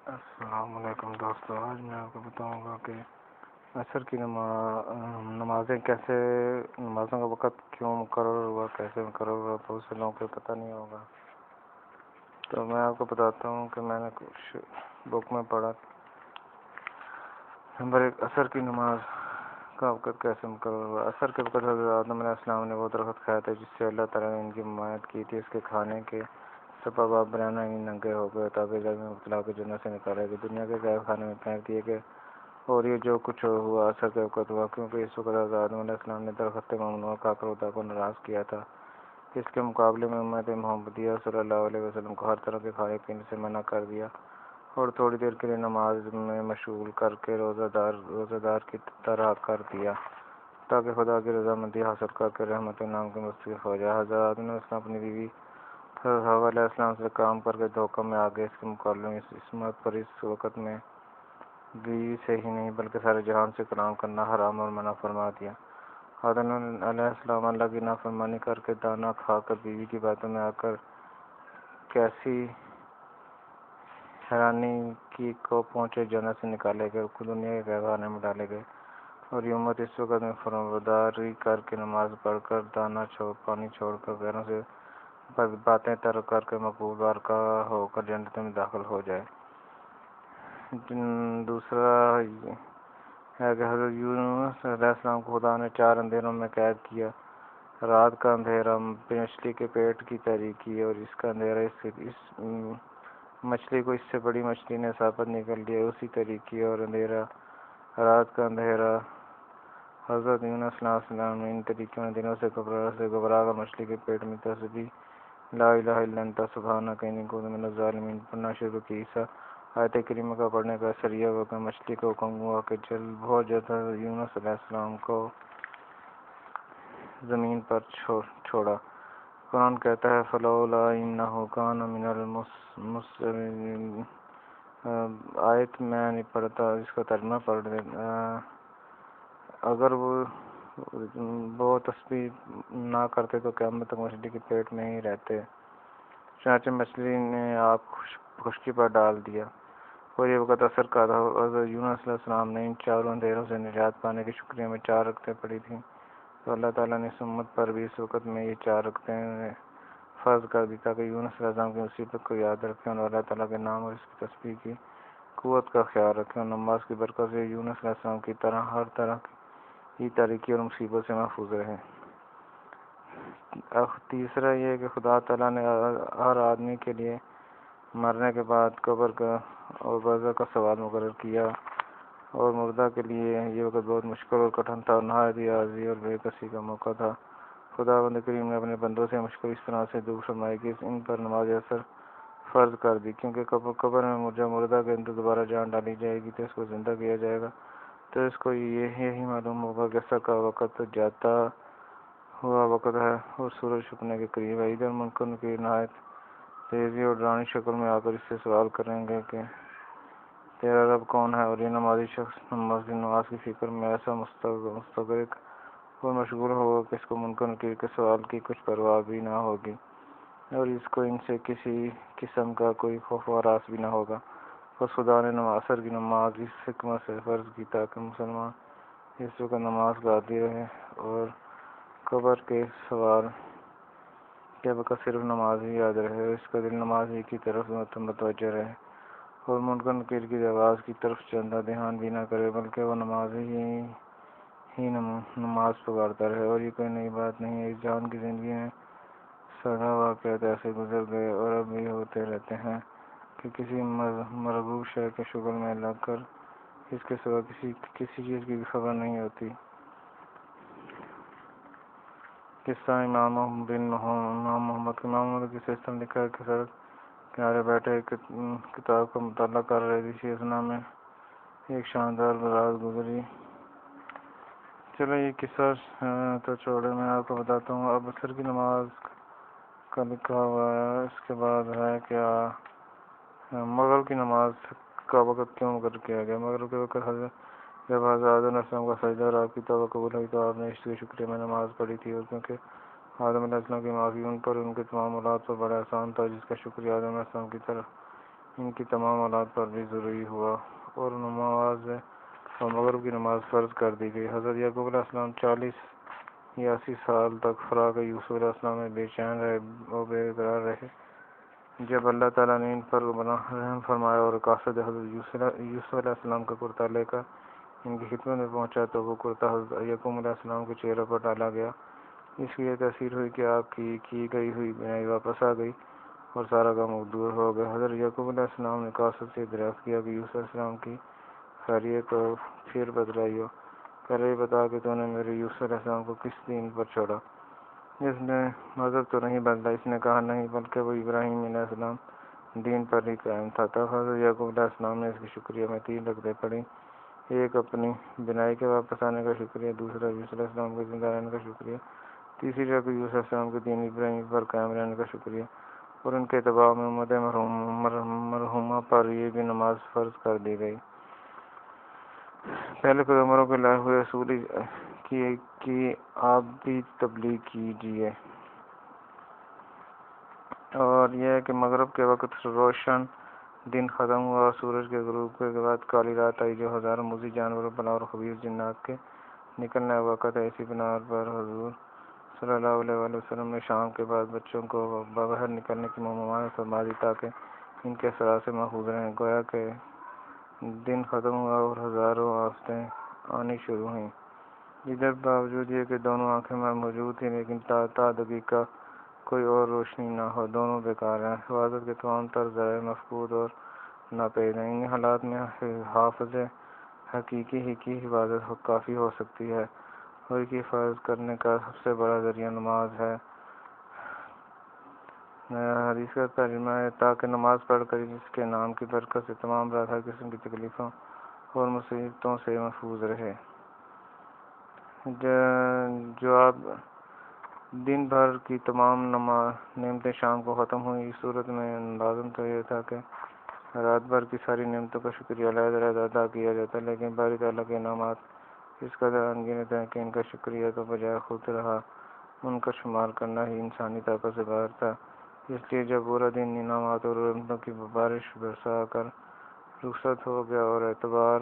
السلام علیکم دوستو، آج میں آپ کو بتاؤں گا کہ عصر کی نمازیں کیسے، نمازوں کا وقت کیوں مقرر ہوا، کیسے مقرر ہوا، بہت سے لوگوں کو پتہ نہیں ہوگا۔ تو میں آپ کو بتاتا ہوں کہ میں نے کچھ بک میں پڑھا۔ نمبر 1، عصر کی نماز کا وقت کیسے مقرر ہوا۔ عصر کے وقت حضرت آدم علیہ السلام نے وہ درخت کھایا تھا جس سے اللہ تعالیٰ نے ان کی ممانعت کی تھی۔ اس کے کھانے کے سبب آپ بیانہ ہی ننگے ہو گئے تاکہ جب میں مبتلا کو جنت سے نکالے گی، دنیا کے غیب خانے میں پھینک دیے گئے۔ اور یہ جو کچھ ہوا عصر کے وقت ہوا، کیونکہ اس وقت حضرت آدم علیہ السلام نے درخت ممنوع کھا کر خدا کو ناراض کیا تھا۔ اس کے مقابلے میں امت محمدیہ صلی اللہ علیہ وسلم کو ہر طرح کے کھانے پینے سے منع کر دیا اور تھوڑی دیر کے لیے نماز میں مشغول کر کے روزہ دار کی طرح کر دیا تاکہ خدا کی رضامندی حاصل کر کے رحمت نام کے مستحق ہو جائے۔ حضرت آدم علیہ السلام اپنی بیوی حضرت حوا علیہ السلام سے کام کر کے دھوکہ میں آگے۔ اس کے مقابلے میں عصمت پر اس وقت میں بیوی سے ہی نہیں بلکہ سارے جہان سے کلام کرنا حرام اور منع فرما دیا۔ آدم علیہ السلام اللہ کی نافرمانی کر کے دانا کھا کر بیوی کی باتوں میں آ کر کیسی حیرانی کی کو پہنچے، جنت سے نکالے گئے، دنیا کے غیب خانے میں ڈالے گئے۔ اور یہ امت اس وقت میں فرمانبرداری کر کے نماز پڑھ کر پانی چھوڑ کر غیروں سے باتیں ترک کر کے مقبول بارگاہ ہو کر جنت میں داخل ہو جائے۔ دوسرا ہے کہ حضرت یونس علیہ السلام کو خدا نے 4 اندھیروں میں قید کیا۔ رات کا اندھیرا مچھلی کے پیٹ کی تاریکی اور اس کا اندھیرا اس مچھلی کو اس سے بڑی مچھلی نے ثابت نکل لیا، اسی تاریکی اور اندھیرا رات کا اندھیرا۔ حضرت یونس علیہ السلام نے ان طریقوں میں دنوں سے گھبرا کر مچھلی کے پیٹ میں تسبیح لا الہ الا انت سبحانک انی کنت من الظالمین پڑھنا شروع کی۔ اس آیت کریمہ کا پڑھنے کا اثر یہ ہوا کہ مچھلی کو حکم ہوا کہ بہت جلد حضرت یونس علیہ السلام کو زمین پر چھوڑا۔ قرآن کہتا ہے فلولا انہ کان من المسبحین۔ آیت میں نہیں پڑھتا، اس کا ترجمہ پڑھ دیتا۔ اگر وہ تسبیح نہ کرتے تو قیامت تک مچھلی کے پیٹ میں ہی رہتے۔ چنانچہ مچھلی نے آپ خشکی پر ڈال دیا اور یہ وقت عصر کا تھا۔ حضرت یونس علیہ السلام نے ان 4 اندھیروں سے نجات پانے کے شکریہ میں 4 رکعتیں پڑھی تھیں، تو اللہ تعالیٰ نے اس امت پر بھی اس وقت میں یہ 4 رکعتیں فرض کر دی تاکہ یونس علیہ السلام کی مصیبت کو یاد رکھیں اور اللہ تعالیٰ کے نام اور اس کی تسبیح کی قوت کا خیال رکھیں، اور نماز کی برکت سے یونس علیہ السلام کی طرح ہر طرح کی تاریکی اور مصیبت سے محفوظ رہیں۔ تیسرا یہ کہ خدا تعالیٰ نے ہر آدمی کے لیے مرنے کے بعد قبر کا اور برزخ کا سوال مقرر کیا، اور مردہ کے لیے یہ وقت بہت مشکل اور کٹھن تھا اور نہایت ہی عاجزی اور بے کسی کا موقع تھا۔ خداوند کریم نے اپنے بندوں سے مشکل اس طرح سے دور فرمائی کہ ان پر نماز عصر فرض کر دی، کیونکہ قبر میں جب مردہ کے اندر دوبارہ جان ڈالی جائے گی تو اس کو زندہ کیا جائے گا، تو اس کو یہی معلوم ہوگا کہ عصر کا وقت جاتا ہوا وقت ہے اور سورج چھپنے کے قریب ہے۔ ادھر منکر نکیر نہایت تیزی اور ڈرانی شکل میں آ کر اس سے سوال کریں گے کہ تیرا رب کون ہے، اور یہ نمازی شخص نماز کی فکر میں ایسا مستغرق اور مشغول ہوگا کہ اس کو منکر نکیر کے سوال کی کچھ پرواہ بھی نہ ہوگی اور اس کو ان سے کسی قسم کا کوئی خوف و ہراس بھی نہ ہوگا۔ بس خدا نے عصر کی نماز اس حکمت سے فرض کی تاکہ مسلمان اس وقت نماز کا عادی رہے اور قبر کے سوال کے وقت صرف نماز ہی یاد رہے اور اس کا دل نماز ہی کی طرف متوجہ رہے اور منکر نکیر کی آواز کی طرف چندہ دھیان بھی نہ کرے، بلکہ وہ نماز پکارتا رہے۔ اور یہ کوئی نئی بات نہیں ہے، اس جہان کی زندگی میں 100 واقعات ایسے گزر گئے اور اب بھی ہوتے رہتے ہیں کہ کسی مرغوب شے کے شغل میں لگ کر اس کے سوا کسی چیز کی بھی خبر نہیں ہوتی۔ قصہ امام محمد کی سلسلہ لکھا ہے کہ سڑک کنارے بیٹھے ایک کتاب کا مطالعہ کر رہے تھے، اسی اثنا میں ایک شاندار بارات گزری۔ چلو یہ قصہ تو چھوڑے، میں آپ کو بتاتا ہوں۔ اب عصر کی نماز کا لکھا ہوا ہے، اس کے بعد ہے کیا مغرب کی نماز کا وقت کیوں مقرر کیا گیا۔ مغرب کے وقت جب حضرت آدم علیہ السلام کا سجدہ اور آپ کی توبہ قبول ہوئی تو آپ نے اس کے شکریہ میں نماز پڑھی تھی، اور کیونکہ آدم علیہ السلام کی معافی ان پر اور ان کے تمام اولاد پر بڑا احسان تھا، جس کا شکریہ آدم علیہ السلام کی طرف ان کی تمام اولاد پر بھی ضروری ہوا اور نماز اور مغرب کی نماز فرض کر دی گئی۔ حضرت یعقوب علیہ السلام 40 یا 80 سال تک فراق یوسف علیہ السلام میں بے چین رہے اور بے قرار رہے۔ جب اللہ تعالیٰ نے ان پر رحم فرمایا اور قاصد حضرت یوسف علیہ السلام کا کرتا لے کر ان کی خدمت میں پہنچا تو وہ کرتا حضرت یعقوب علیہ السلام کے چہرے پر ڈالا گیا۔ اس کی یہ تاثیر ہوئی کہ آپ کی گئی ہوئی بینائی واپس آ گئی اور سارا غم دور ہو گیا۔ حضرت یعقوب علیہ السلام نے قاصد سے دریافت کیا کہ یوسف علیہ السلام کی خیریت کو پھر بتلائیو، پہلے یہ بتا کہ تو نے میرے یوسف علیہ السلام کو کس دین پر چھوڑا؟ اس نے مذہب تو نہیں بدلا۔ اس نے کہا نہیں، بلکہ وہ ابراہیم علیہ السلام دین پر ہی قائم تھا۔ تب حضرت یعقوب علیہ السلام نے اس کی شکریہ میں 3 رکعتیں پڑھی، ایک اپنی بینائی کے واپس آنے کا شکریہ، دوسرا یوسف علیہ السلام کے زندہ رہنے کا شکریہ، تیسری رکعت یوسف علیہ السلام کے دین ابراہیم پر قائم رہنے کا شکریہ، اور ان کے اتباع میں امت مرحومہ پر یہ بھی نماز فرض کر دی گئی۔ پہلے پیغمبروں کے لائے ہوئے اصول کی آپ بھی تبلیغ کیجیے، اور یہ ہے کہ مغرب کے وقت روشن دن ختم ہوا اور سورج کے غروب کے بعد کالی رات آئی، جو ہزاروں موذی جانوروں، بلا اور خبیث جنات کے نکلنے کا وقت ہے۔ اسی بنا پر حضور صلی اللہ علیہ وآلہ وسلم نے شام کے بعد بچوں کو باہر نکلنے کی ممانعت فرما دی تاکہ ان کے اثرات سے محفوظ رہیں۔ گویا کہ دن ختم ہوا اور ہزاروں آفتیں آنی شروع ہوئیں۔ ادھر باوجود یہ کہ دونوں آنکھیں موجود تھیں، لیکن تا دقیقہ کوئی اور روشنی نہ ہو، دونوں بیکار ہیں۔ حفاظت کے تمام تر ذرائع مفقود اور ناپید ہیں۔ ان حالات میں حافظ حقیقی ہی کی حفاظت کافی ہو سکتی ہے، اور کی حفاظت کرنے کا سب سے بڑا ذریعہ نماز ہے۔ حدیث کا ترجمہ ہے تاکہ نماز پڑھ کر جس کے نام کی برکت سے تمام رات ہر قسم کی تکلیفوں اور مصیبتوں سے محفوظ رہے۔ جو آپ دن بھر کی تمام نعمتیں شام کو ختم ہوئی۔ اس صورت میں لازم تو یہ تھا کہ رات بھر کی ساری نعمتوں کا شکریہ علیحدہ ادا کیا جاتا، لیکن باری تعالیٰ کے انعامات اس قدر انگنت ہیں کہ ان کا شکریہ تو بجائے خود رہا، ان کا شمار کرنا ہی انسانی طاقت سے باہر تھا۔ اس لیے جب پورا دن انعامات اور رحمتوں کی بارش برسا کر رخصت ہو گیا اور اعتبار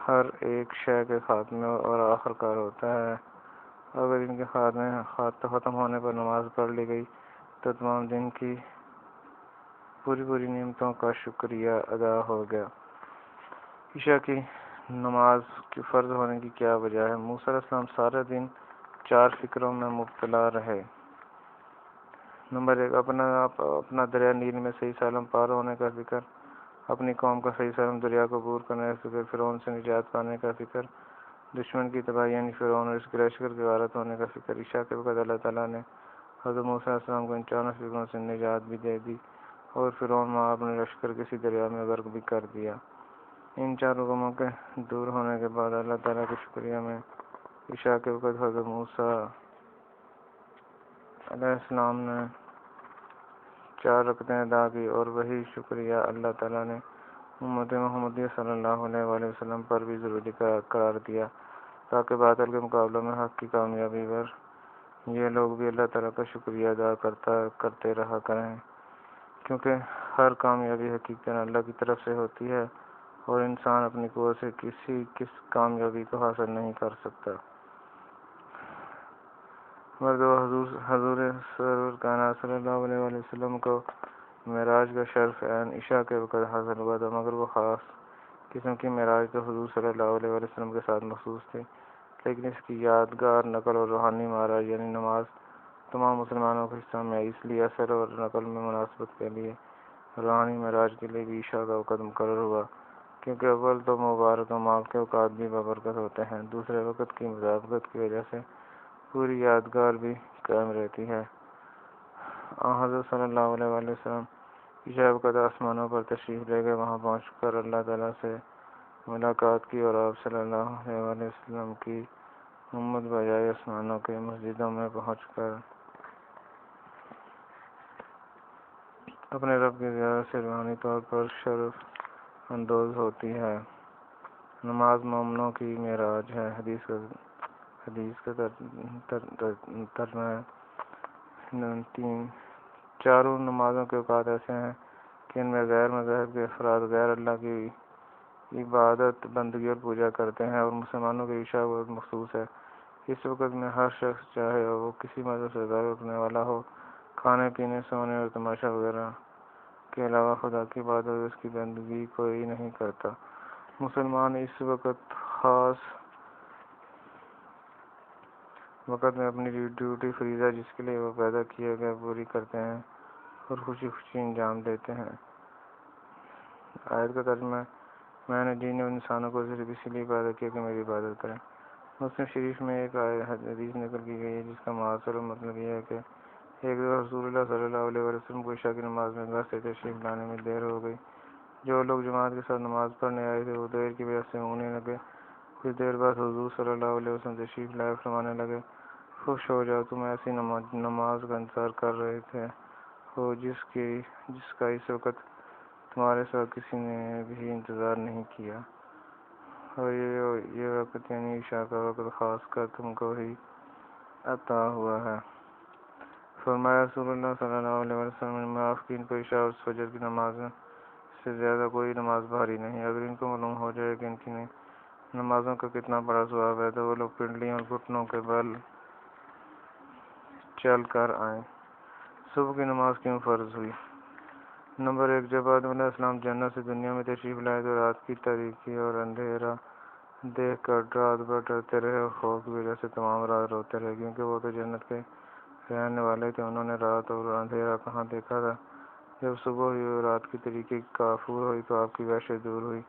ہر ایک شے کے خاتمے اور آخر کار ہوتا ہے، اگر ان کے ختم ہونے پر نماز پڑھ لی گئی تو تمام دن کی پوری نعمتوں کا شکریہ ادا ہو گیا۔ عشاء کی نماز کے فرض ہونے کی کیا وجہ ہے؟ موسیٰ علیہ السلام سارے دن 4 فکروں میں مبتلا رہے۔ نمبر 1، اپنا دریا نیل میں صحیح سالم پار ہونے کا فکر، اپنی قوم کا صحیح سالم دریا کو عبور کرنے کا فکر، فرعون سے نجات پانے کا فکر، دشمن کی تباہی یعنی فرعون اور اس کے لشکر کے غارت ہونے کا فکر۔ عشاء کے وقت اللہ تعالیٰ نے حضرت موسیٰ علیہ السلام کو ان 4 فکروں سے نجات بھی دے دی اور فرعون ماں اپنے لشکر کسی دریا میں غرق بھی کر دیا۔ ان 4 غموں کے دور ہونے کے بعد اللہ تعالیٰ کے شکریہ میں عشاء کے وقت حضرت موسیٰ علیہ السلام نے 4 رکعتیں ادا کی، اور وہی شکریہ اللہ تعالیٰ نے امت محمدیہ صلی اللہ علیہ وآلہ وسلم پر بھی ضروری قرار دیا تاکہ باطل کے مقابلے میں حق کی کامیابی پر یہ لوگ بھی اللہ تعالیٰ کا شکریہ ادا کرتے رہا کریں، کیونکہ ہر کامیابی حقیقتاً اللہ کی طرف سے ہوتی ہے اور انسان اپنی قوت سے کس کامیابی کو حاصل نہیں کر سکتا۔ حضور سرور کائنات صلی اللہ علیہ وآلہ وسلم کو معراج کا شرف عین عشاء کے وقت حاصل ہوا تھا، مگر وہ خاص قسم کی معراج تو حضور صلی اللہ علیہ وآلہ وسلم کے ساتھ مخصوص تھی، لیکن اس کی یادگار نقل اور روحانی معراج یعنی نماز تمام مسلمانوں کے حصہ میں آئی۔ اس لیے اثر اور نقل میں مناسبت کے لیے روحانی معراج کے لیے بھی عشاء کا وقت مقرر ہوا، کیونکہ اول تو مبارک اعمال کے اوقات بھی بابرکت ہوتے ہیں، دوسرے وقت کی مطابقت کی وجہ سے پوری یادگار بھی قائم رہتی ہے۔ حضرت صلی اللہ علیہ وآلہ وسلم عشاء وقت آسمانوں پر تشریف لے گئے، وہاں پہنچ کر اللہ تعالیٰ سے ملاقات کی، اور آپ صلی اللہ علیہ وآلہ وسلم کی امت بجائے آسمانوں کے مسجدوں میں پہنچ کر اپنے رب کی زیارت سے روحانی طور پر شرف اندوز ہوتی ہے۔ نماز مومنوں کی معراج ہے۔ حدیث کا ترجمہ ہے 3 چاروں نمازوں کے اوقات ایسے ہیں کہ ان میں غیر مذہب کے افراد غیر اللہ کی عبادت بندگی اور پوجا کرتے ہیں، اور مسلمانوں کے عشاء وقت مخصوص ہے۔ اس وقت میں ہر شخص چاہے وہ کسی مذہب سے تعلق رکھنے والا ہو، کھانے پینے، سونے اور تماشا وغیرہ کے علاوہ خدا کی عبادت اور اس کی بندگی کوئی نہیں کرتا۔ مسلمان اس خاص وقت میں اپنی ڈیوٹی فریضہ جس کے لیے وہ پیدا کیے گئے پوری کرتے ہیں اور خوشی خوشی انجام دیتے ہیں۔ آیت کا ترجمہ ہے، میں نے جن انسانوں کو صرف اسی لیے پیدا کیا کہ میری عبادت کریں۔ مسلم شریف میں ایک حدیث نقل کی گئی ہے جس کا مختصر مطلب یہ ہے کہ ایک دفعہ رسول اللہ صلی اللہ علیہ وسلم کو عشاء کی نماز میں گھر سے تشریف لانے میں دیر ہو گئی۔ جو لوگ جماعت کے ساتھ نماز پڑھنے آئے تھے وہ دیر کی وجہ سے اونگنے لگے۔ کچھ دیر بعد حضور صلی اللہ علیہ وسلم تشریف لائے، فرمانے لگے، خوش ہو جاؤ، تم ایسی نماز کا انتظار کر رہے تھے ہو جس کا اس وقت تمہارے ساتھ کسی نے بھی انتظار نہیں کیا، اور یہ وقت یعنی عشاء کا وقت خاص کر تم کو ہی عطا ہوا ہے۔ فرمایا، رسول اللہ صلی اللہ علیہ وسلم نے منافقین کو عشاء اور فجر کی نماز سے زیادہ کوئی نماز بھاری نہیں۔ اگر ان کو معلوم ہو جائے کہ ان کی نمازوں کا کتنا بڑا ثواب ہے تو وہ لوگ پنڈلیوں اور گھٹنوں کے بل چل کر آئیں۔ صبح کی نماز کیوں فرض ہوئی؟ نمبر 1، جب آدم علیہ السلام جنت سے دنیا میں تشریف لائے تو رات کی تاریکی اور اندھیرا دیکھ کر رات بھر ڈرتے رہے اور خوف کی وجہ سے تمام رات روتے رہے، کیونکہ وہ تو جنت کے رہنے والے تھے۔ انہوں نے رات اور اندھیرا کہاں دیکھا تھا؟ جب صبح ہوئی اور رات کی تاریکی کافور ہوئی تو آپ کی وحشت دور ہوئی۔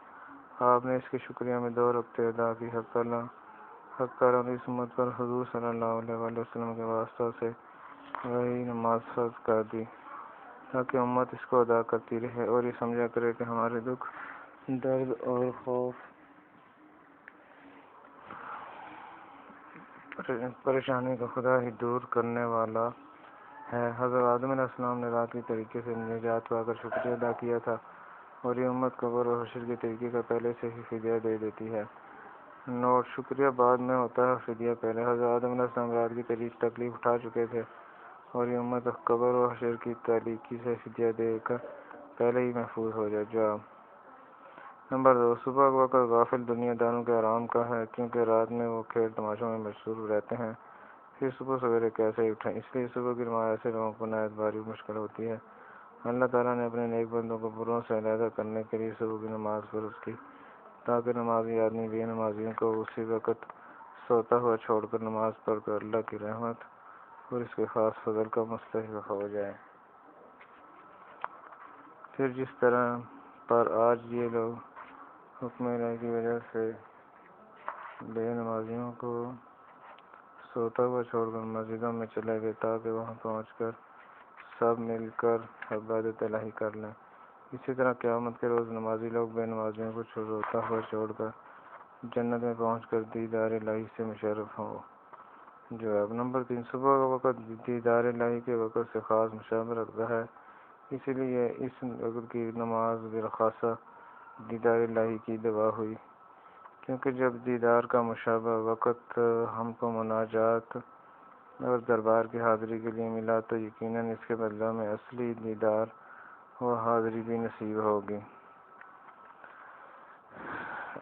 آپ نے اس کے شکریہ میں 2 رکعتیں ادا کی۔ حق تعالیٰ نے اس امت پر حضور صلی اللہ علیہ وسلم کے واسطہ سے وہی نماز فرض کر دی تاکہ امت اس کو ادا کرتی رہے اور یہ سمجھا کرے کہ ہمارے دکھ، درد اور خوف پریشانی کو خدا ہی دور کرنے والا ہے۔ حضرت آدم علیہ السلام نے رات کی تاریکی سے نجات پا کر شکریہ ادا کیا تھا، اور یہ امت قبر اور حشر کی تاریکی کا پہلے سے ہی فدیہ دے دیتی ہے۔ نوٹ: شکریہ بعد میں ہوتا ہے، فدیہ پہلے۔ حضرت آدم علیہ السلام رات کی تکلیف اٹھا چکے تھے، اور یہ امت قبر و حشر کی تاریکی سے فدیہ دے کر پہلے ہی محفوظ ہو جائے۔ جواب: نمبر 2، صبح کا وقت غافل دنیا داروں کے آرام کا ہے، کیونکہ رات میں وہ کھیل تماشوں میں مصروف رہتے ہیں، پھر صبح سویرے کیسے اٹھیں؟ اس لیے صبح کی نماز ایسے لوگوں کو نہایت بھاری مشکل ہوتی ہے۔ اللہ تعالیٰ نے اپنے نیک بندوں کو بروں سے علیحدہ کرنے کے لیے صبح کی نماز فرض کی، تاکہ نمازی آدمی بے نمازیوں کو اسی وقت سوتا ہوا چھوڑ کر نماز پڑھ کر اللہ کی رحمت اور اس کے خاص فضل کا مستحق ہو جائے۔ پھر جس طرح پر آج یہ لوگ حکم الہی کی وجہ سے بے نمازیوں کو سوتا ہوا چھوڑ کر مسجدوں میں چلے گئے تاکہ وہاں پہنچ کر سب مل کر عبادت الہی کر لیں، اسی طرح قیامت کے روز نمازی لوگ بے نمازیوں کو سوتا ہوا چھوڑ کر جنت میں پہنچ کر دیدار الہی سے مشرف ہوں۔ جواب: نمبر 3، صبح کا وقت دیدار الہی کے وقت سے خاص مشابہت رکھتا ہے، اسی لیے اس وقت کی نماز بالخاصہ دیدار الہی کی دعا ہوئی، کیونکہ جب دیدار کا مشابہ وقت ہم کو مناجات اور دربار کی حاضری کے لیے ملا تو یقیناً اس کے بدلہ میں اصلی دیدار و حاضری بھی نصیب ہوگی۔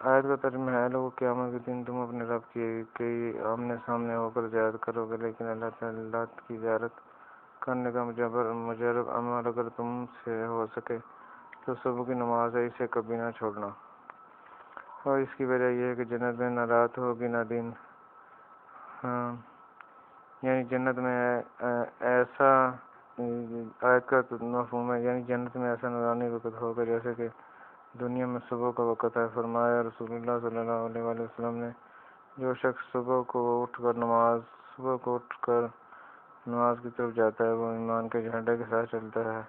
آیت کا ترجمہ ہے، لوگوں، قیامت کے دن تم اپنے رب کی آمنے سامنے ہو کر زیارت کرو گے، لیکن اللہ تعالیٰ کی زیارت کرنے کا مجرب عمل اگر تم سے ہو سکے تو صبح کی نماز ہے، اسے کبھی نہ چھوڑنا۔ اور اس کی وجہ یہ ہے کہ جنت میں نہ رات ہوگی نہ دن، یعنی جنت میں ایسا آیت کا مفہوم ہے، یعنی جنت میں ایسا نورانی وقت ہوگا جیسے کہ دنیا میں صبح کا وقت ہے۔ فرمایا، رسول اللہ صلی اللہ علیہ وسلم نے، جو شخص صبح کو اٹھ کر نماز کی طرف جاتا ہے وہ ایمان کے جھنڈے کے ساتھ چلتا ہے،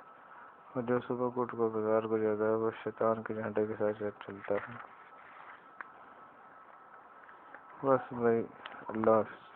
اور جو صبح کو اٹھ کر بازار کو جاتا ہے وہ شیطان کے جھنڈے کے ساتھ چلتا ہے۔ بس بھائی، اللہ حافظ۔